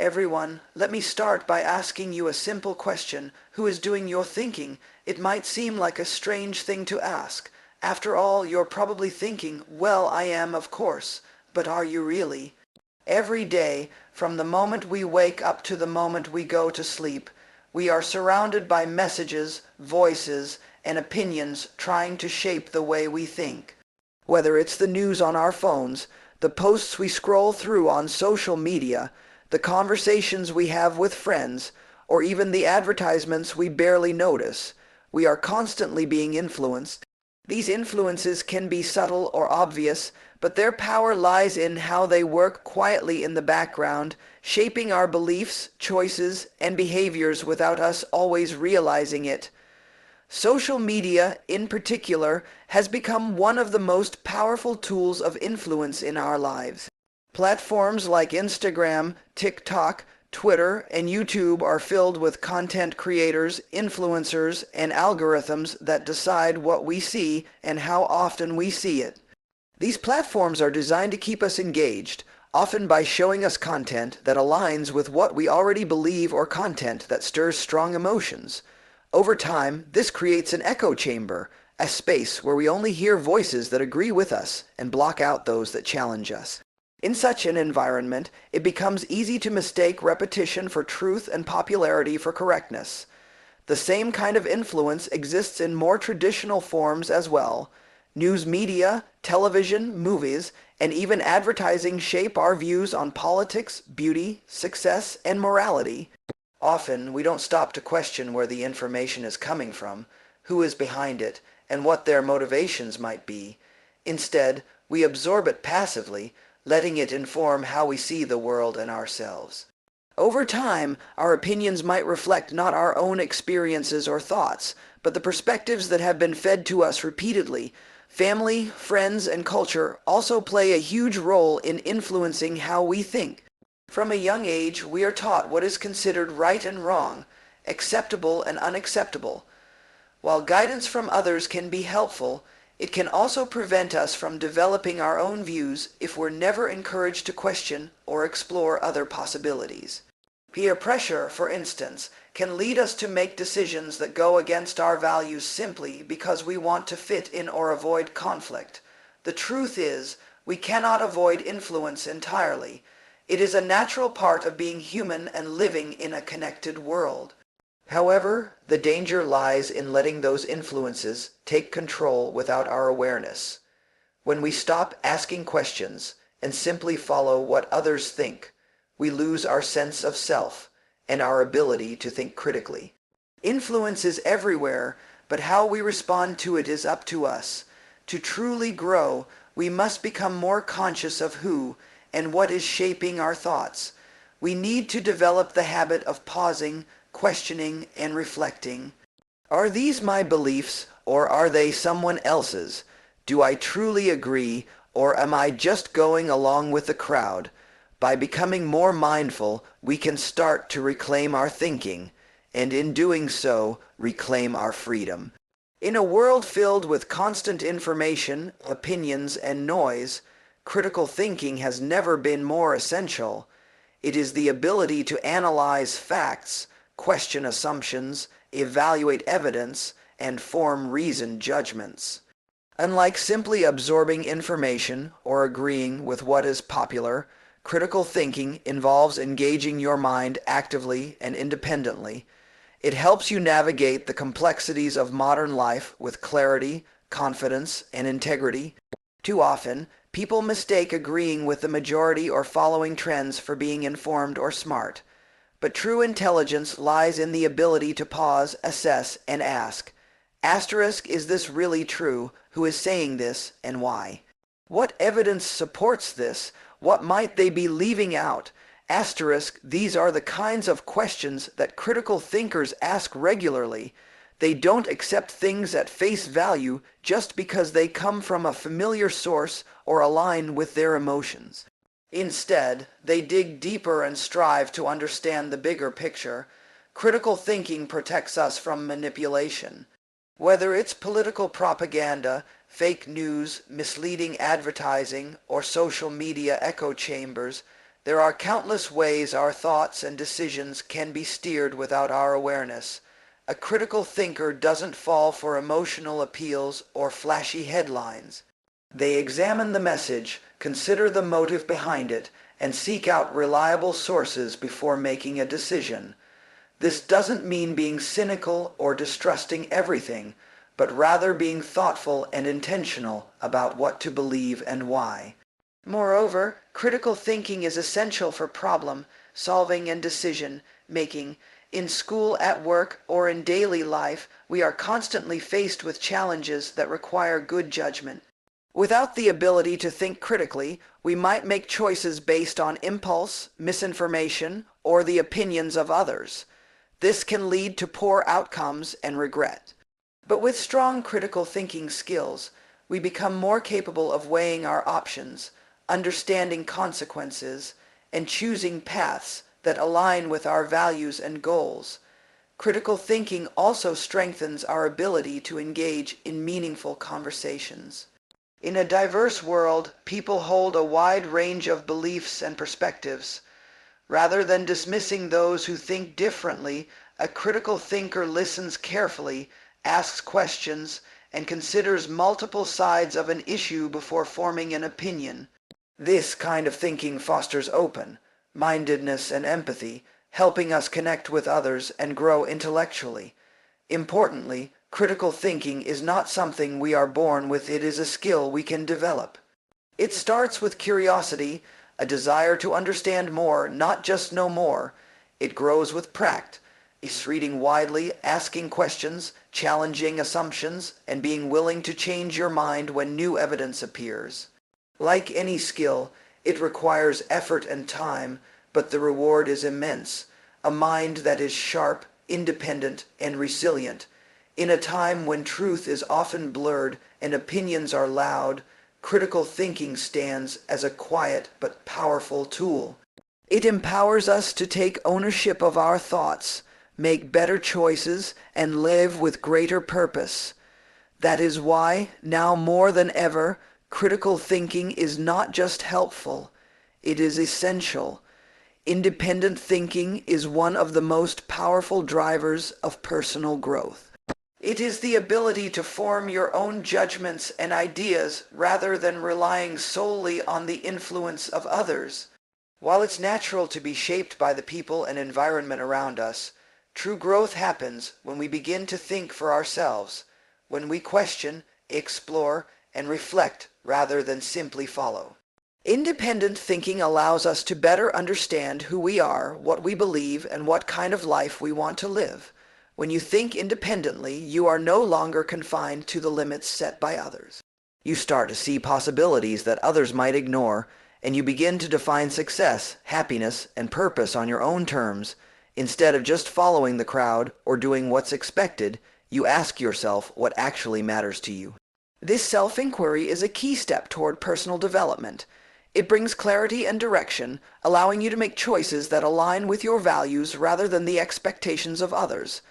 everyone. Let me start by asking you a simple question. Who is doing your thinking? It might seem like a strange thing to ask. After all, you're probably thinking, well, I am, of course. But are you really? Every day, from the moment we wake up to the moment we go to sleep, we are surrounded by messages, voices, and opinions trying to shape the way we think. Whether it's the news on our phones, the posts we scroll through on social media, the conversations we have with friends, or even the advertisements we barely notice, we are constantly being influenced. These influences can be subtle or obvious, but their power lies in how they work quietly in the background, shaping our beliefs, choices, and behaviors without us always realizing it. Social media, in particular, has become one of the most powerful tools of influence in our lives. Platforms like Instagram, TikTok, Twitter, and YouTube are filled with content creators, influencers, and algorithms that decide what we see and how often we see it. These platforms are designed to keep us engaged, often by showing us content that aligns with what we already believe or content that stirs strong emotions. Over time, this creates an echo chamber, a space where we only hear voices that agree with us and block out those that challenge us. In such an environment, it becomes easy to mistake repetition for truth and popularity for correctness. The same kind of influence exists in more traditional forms as well. News media, television, movies, and even advertising shape our views on politics, beauty, success, and morality. Often, we don't stop to question where the information is coming from, who is behind it, and what their motivations might be. Instead, we absorb it passively, letting it inform how we see the world and ourselves. Over time, our opinions might reflect not our own experiences or thoughts, but the perspectives that have been fed to us repeatedly. Family, friends, and culture also play a huge role in influencing how we think. From a young age, we are taught what is considered right and wrong, acceptable and unacceptable. While guidance from others can be helpful, it can also prevent us from developing our own views if we're never encouraged to question or explore other possibilities. Peer pressure, for instance, can lead us to make decisions that go against our values simply because we want to fit in or avoid conflict. The truth is, we cannot avoid influence entirely. It is a natural part of being human and living in a connected world. However, the danger lies in letting those influences take control without our awareness. When we stop asking questions and simply follow what others think, we lose our sense of self and our ability to think critically. Influence is everywhere, but how we respond to it is up to us. To truly grow, we must become more conscious of who and what is shaping our thoughts. We need to develop the habit of pausing, questioning, and reflecting. Are these my beliefs, or are they someone else's? Do I truly agree, or am I just going along with the crowd? By becoming more mindful, we can start to reclaim our thinking, and in doing so, reclaim our freedom. In a world filled with constant information, opinions, and noise, critical thinking has never been more essential. It is the ability to analyze facts, question assumptions, evaluate evidence, and form reasoned judgments. Unlike simply absorbing information or agreeing with what is popular, critical thinking involves engaging your mind actively and independently. It helps you navigate the complexities of modern life with clarity, confidence, and integrity. Too often, people mistake agreeing with the majority or following trends for being informed or smart. But true intelligence lies in the ability to pause, assess, and ask, asterisk, is this really true? Who is saying this, and why? What evidence supports this? What might they be leaving out? Asterisk, these are the kinds of questions that critical thinkers ask regularly. They don't accept things at face value just because they come from a familiar source or align with their emotions. Instead, they dig deeper and strive to understand the bigger picture. Critical thinking protects us from manipulation. Whether it's political propaganda, fake news, misleading advertising, or social media echo chambers, There are countless ways our thoughts and decisions can be steered without our awareness. A critical thinker doesn't fall for emotional appeals or flashy headlines. They examine the message, consider the motive behind it, and seek out reliable sources before making a decision. This doesn't mean being cynical or distrusting everything, but rather being thoughtful and intentional about what to believe and why. Moreover, critical thinking is essential for problem solving and decision making. In school, at work, or in daily life, we are constantly faced with challenges that require good judgment. Without the ability to think critically, we might make choices based on impulse, misinformation, or the opinions of others. This can lead to poor outcomes and regret. But with strong critical thinking skills, we become more capable of weighing our options, understanding consequences, and choosing paths that align with our values and goals. Critical thinking also strengthens our ability to engage in meaningful conversations. In a diverse world, people hold a wide range of beliefs and perspectives. Rather than dismissing those who think differently, a critical thinker listens carefully, asks questions, and considers multiple sides of an issue before forming an opinion. This kind of thinking fosters open-mindedness and empathy, helping us connect with others and grow intellectually. Importantly, critical thinking is not something we are born with, it is a skill we can develop. It starts with curiosity, a desire to understand more, not just know more. It grows with practice, reading widely, asking questions, challenging assumptions, and being willing to change your mind when new evidence appears. Like any skill, it requires effort and time, but the reward is immense. A mind that is sharp, independent, and resilient. In a time when truth is often blurred and opinions are loud, critical thinking stands as a quiet but powerful tool. It empowers us to take ownership of our thoughts, make better choices, and live with greater purpose. That is why, now more than ever, critical thinking is not just helpful, it is essential. Independent thinking is one of the most powerful drivers of personal growth. It is the ability to form your own judgments and ideas rather than relying solely on the influence of others. While it's natural to be shaped by the people and environment around us, true growth happens when we begin to think for ourselves, when we question, explore, and reflect rather than simply follow. Independent thinking allows us to better understand who we are, what we believe, and what kind of life we want to live. When you think independently, you are no longer confined to the limits set by others. You start to see possibilities that others might ignore, and you begin to define success, happiness, and purpose on your own terms. Instead of just following the crowd or doing what's expected, you ask yourself what actually matters to you. This self-inquiry is a key step toward personal development. It brings clarity and direction, allowing you to make choices that align with your values rather than the expectations of others.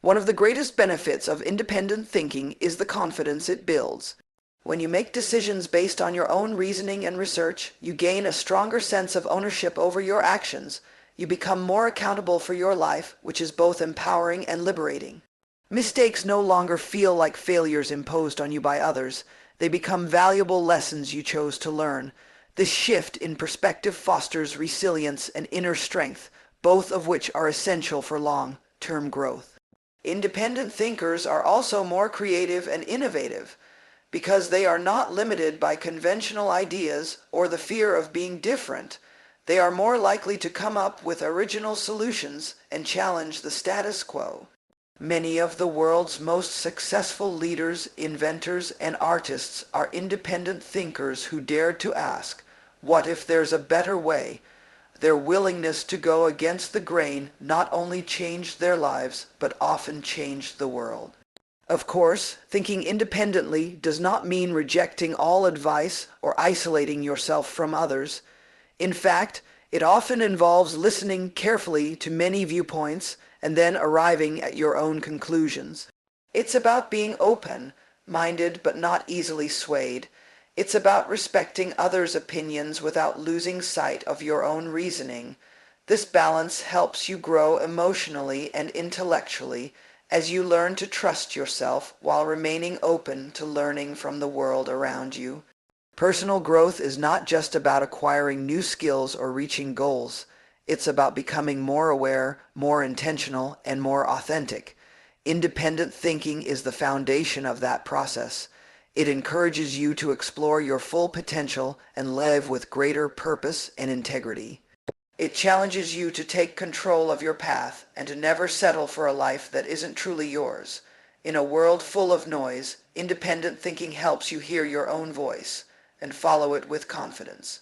One of the greatest benefits of independent thinking is the confidence it builds. When you make decisions based on your own reasoning and research, you gain a stronger sense of ownership over your actions. You become more accountable for your life, which is both empowering and liberating. Mistakes no longer feel like failures imposed on you by others. They become valuable lessons you chose to learn. This shift in perspective fosters resilience and inner strength, both of which are essential for long-term growth. Independent thinkers are also more creative and innovative because they are not limited by conventional ideas or the fear of being different. They are more likely to come up with original solutions and challenge the status quo. Many of the world's most successful leaders, inventors, and artists are independent thinkers who dared to ask, "What if there's a better way?" Their willingness to go against the grain not only changed their lives, but often changed the world. Of course, thinking independently does not mean rejecting all advice or isolating yourself from others. In fact, it often involves listening carefully to many viewpoints and then arriving at your own conclusions. It's about being open-minded but not easily swayed. It's about respecting others' opinions without losing sight of your own reasoning. This balance helps you grow emotionally and intellectually as you learn to trust yourself while remaining open to learning from the world around you. Personal growth is not just about acquiring new skills or reaching goals. It's about becoming more aware, more intentional, and more authentic. Independent thinking is the foundation of that process. It encourages you to explore your full potential and live with greater purpose and integrity. It challenges you to take control of your path and to never settle for a life that isn't truly yours. In a world full of noise, independent thinking helps you hear your own voice and follow it with confidence.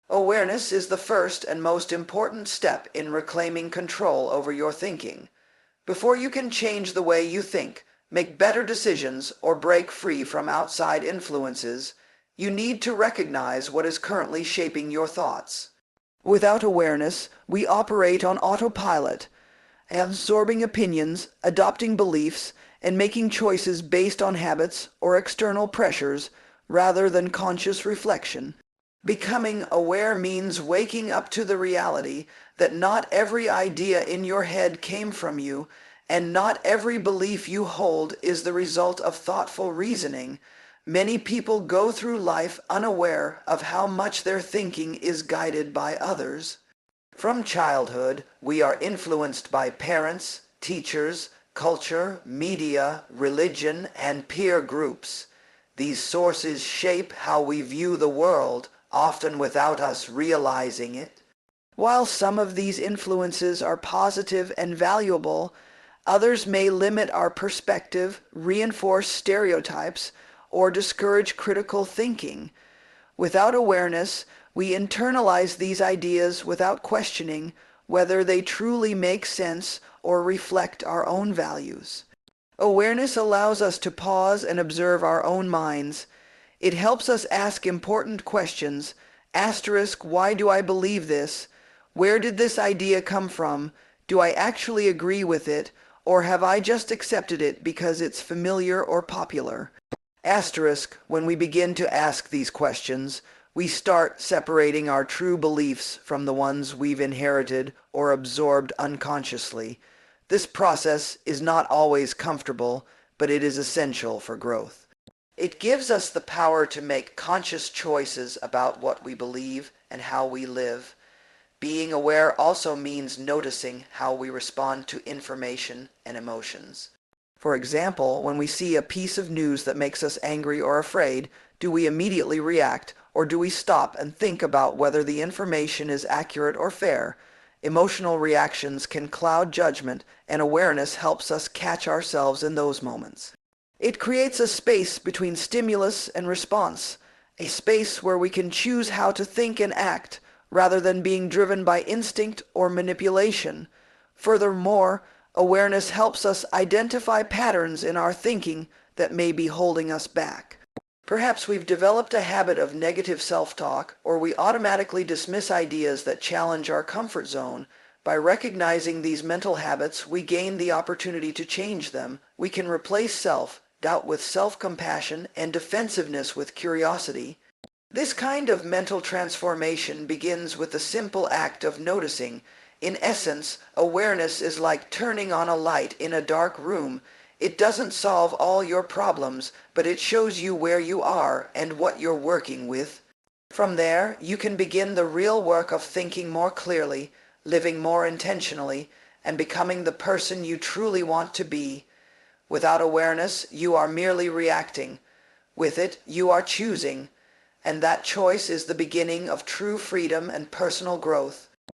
Awareness is the first and most important step in reclaiming control over your thinking. Before you can change the way you think, make better decisions, or break free from outside influences, you need to recognize what is currently shaping your thoughts. Without awareness, we operate on autopilot, absorbing opinions, adopting beliefs, and making choices based on habits or external pressures rather than conscious reflection. Becoming aware means waking up to the reality that not every idea in your head came from you, and not every belief you hold is the result of thoughtful reasoning. Many people go through life unaware of how much their thinking is guided by others. From childhood, we are influenced by parents, teachers, culture, media, religion, and peer groups. These sources shape how we view the world, often without us realizing it. While some of these influences are positive and valuable, others may limit our perspective, reinforce stereotypes, or discourage critical thinking. Without awareness, we internalize these ideas without questioning whether they truly make sense or reflect our own values. Awareness allows us to pause and observe our own minds. It helps us ask important questions. Asterisk, why do I believe this? Where did this idea come from? Do I actually agree with it? Or have I just accepted it because it's familiar or popular? Asterisk, when we begin to ask these questions, we start separating our true beliefs from the ones we've inherited or absorbed unconsciously. This process is not always comfortable, but it is essential for growth. It gives us the power to make conscious choices about what we believe and how we live. Being aware also means noticing how we respond to information and emotions. For example, when we see a piece of news that makes us angry or afraid, do we immediately react, or do we stop and think about whether the information is accurate or fair? Emotional reactions can cloud judgment, and awareness helps us catch ourselves in those moments. It creates a space between stimulus and response, a space where we can choose how to think and act, rather than being driven by instinct or manipulation. Furthermore, awareness helps us identify patterns in our thinking that may be holding us back. Perhaps we've developed a habit of negative self-talk, or we automatically dismiss ideas that challenge our comfort zone. By recognizing these mental habits, we gain the opportunity to change them. We can replace self-doubt with self-compassion and defensiveness with curiosity. This kind of mental transformation begins with the simple act of noticing. In essence, awareness is like turning on a light in a dark room. It doesn't solve all your problems, but it shows you where you are and what you're working with. From there, you can begin the real work of thinking more clearly, living more intentionally, and becoming the person you truly want to be. Without awareness, you are merely reacting. With it, you are choosing. And that choice is the beginning of true freedom and personal growth.